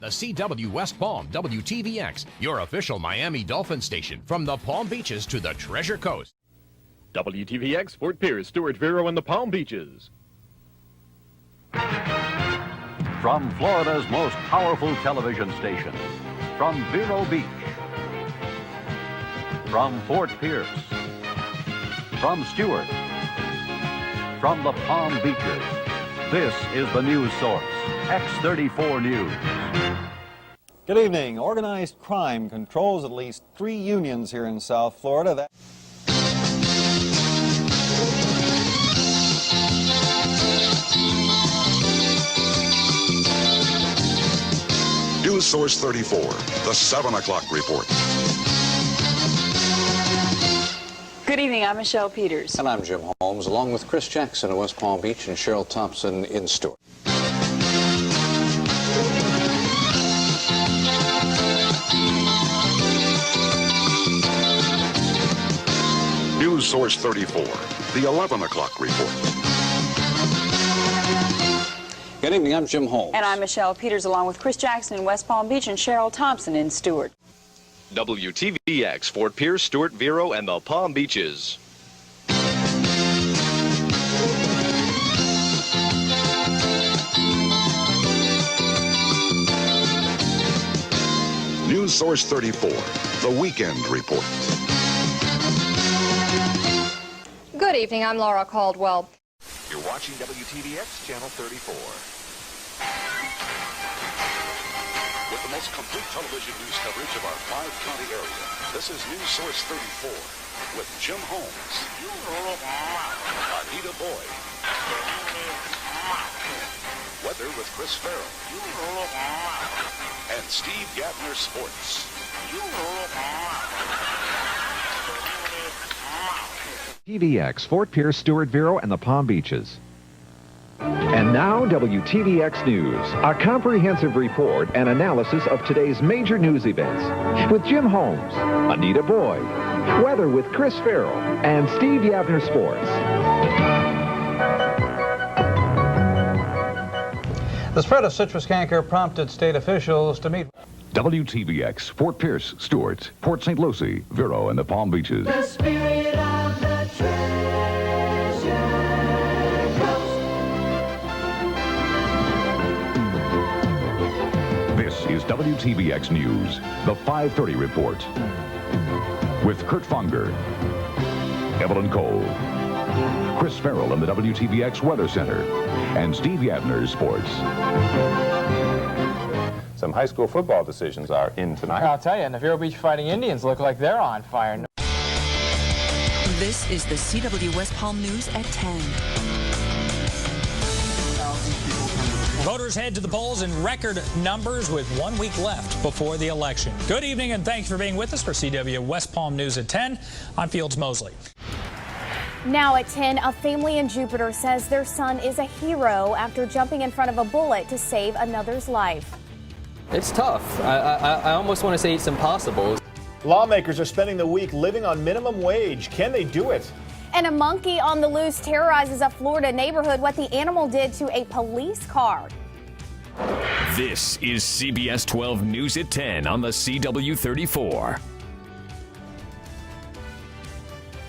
The CW West Palm, WTVX, your official Miami Dolphin station, from the Palm Beaches to the Treasure Coast. WTVX, Fort Pierce, Stuart Vero, and the Palm Beaches. From Florida's most powerful television station, from Vero Beach, from Fort Pierce, from Stuart, from the Palm Beaches, this is the news source, X34 News. Good evening. Organized crime controls at least 3 unions here in South Florida. News Source 34, the 7 o'clock report. Good evening, I'm Michelle Peters. And I'm Jim Holmes, along with Chris Jackson in West Palm Beach and Cheryl Thompson in Stuart. News Source 34, the 11 o'clock report. Good evening, I'm Jim Holmes. And I'm Michelle Peters, along with Chris Jackson in West Palm Beach and Cheryl Thompson in Stuart. WTVX, Fort Pierce, Stuart Vero, and the Palm Beaches. News Source 34, the weekend report. Good evening, I'm Laura Caldwell. You're watching WTVX Channel 34. With the most complete television news coverage of our 5-county area, this is News Source 34 with Jim Holmes, Anita Boyd, weather with Chris Farrell, and Steve Gabner Sports. TVX, Fort Pierce, Stuart Vero, and the Palm Beaches. And now, WTVX News, a comprehensive report and analysis of today's major news events. With Jim Holmes, Anita Boyd, weather with Chris Farrell, and Steve Yavner Sports. The spread of citrus canker prompted state officials to meet. WTVX, Fort Pierce, Stuart, Port St. Lucie, Vero, and the Palm Beaches. The spirit of the Treasure Coast. This is WTVX News, the 5:30 report. With Kurt Fonger, Evelyn Cole, Chris Farrell in the WTVX Weather Center, and Steve Yavner Sports. Some high school football decisions are in tonight. I'll tell you, and the Vero Beach Fighting Indians look like they're on fire. This is the CW West Palm News at 10. Voters head to the polls in record numbers with 1 week left before the election. Good evening, and thanks for being with us for CW West Palm News at 10. I'm Fields Mosley. Now at 10, a family in Jupiter says their son is a hero after jumping in front of a bullet to save another's life. It's tough. I almost want to say it's impossible. Lawmakers are spending the week living on minimum wage. Can they do it? And a monkey on the loose terrorizes a Florida neighborhood. What the animal did to a police car. This is CBS 12 News at 10 on the CW34.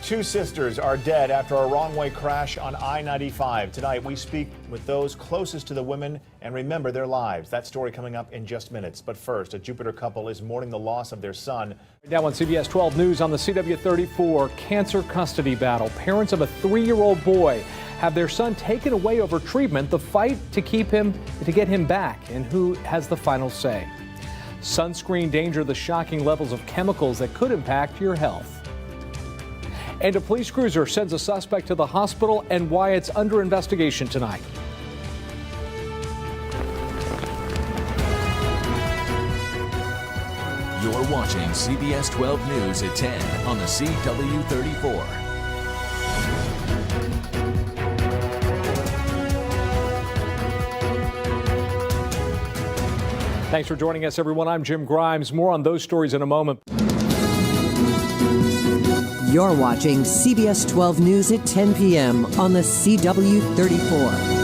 2 sisters are dead after a wrong-way crash on I-95. Tonight, we speak with those closest to the women and remember their lives. That story coming up in just minutes. But first, a Jupiter couple is mourning the loss of their son. Now on CBS 12 News on the CW34 cancer custody battle. Parents of a 3-year-old boy have their son taken away over treatment. The fight to get him back, and who has the final say. Sunscreen danger, the shocking levels of chemicals that could impact your health. And a police cruiser sends a suspect to the hospital and why it's under investigation tonight. You're watching CBS 12 News at 10 on the CW34. Thanks for joining us, everyone. I'm Jim Grimes. More on those stories in a moment. You're watching CBS 12 News at 10 p.m. on the CW34.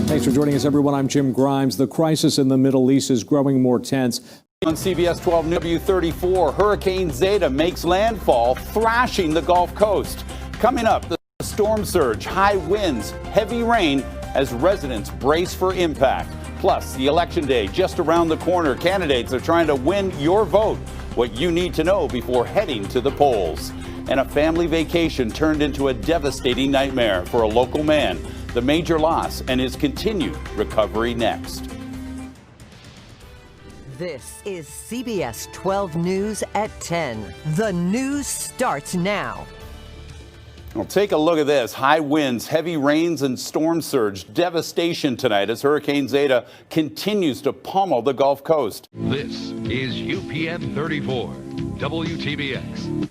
Hey, Thanks for joining us, everyone. I'm Jim Grimes. The crisis in the Middle East is growing more tense. On CBS 12 W34, Hurricane Zeta makes landfall, thrashing the Gulf Coast. Coming up, the storm surge, high winds, heavy rain as residents brace for impact. Plus, the election day just around the corner. Candidates are trying to win your vote. What you need to know before heading to the polls. And a family vacation turned into a devastating nightmare for a local man. The major loss and his continued recovery next. This is CBS 12 News at 10. The news starts now. Well, take a look at this. High winds, heavy rains, and storm surge. Devastation tonight as Hurricane Zeta continues to pummel the Gulf Coast. This is UPN 34, WTVX.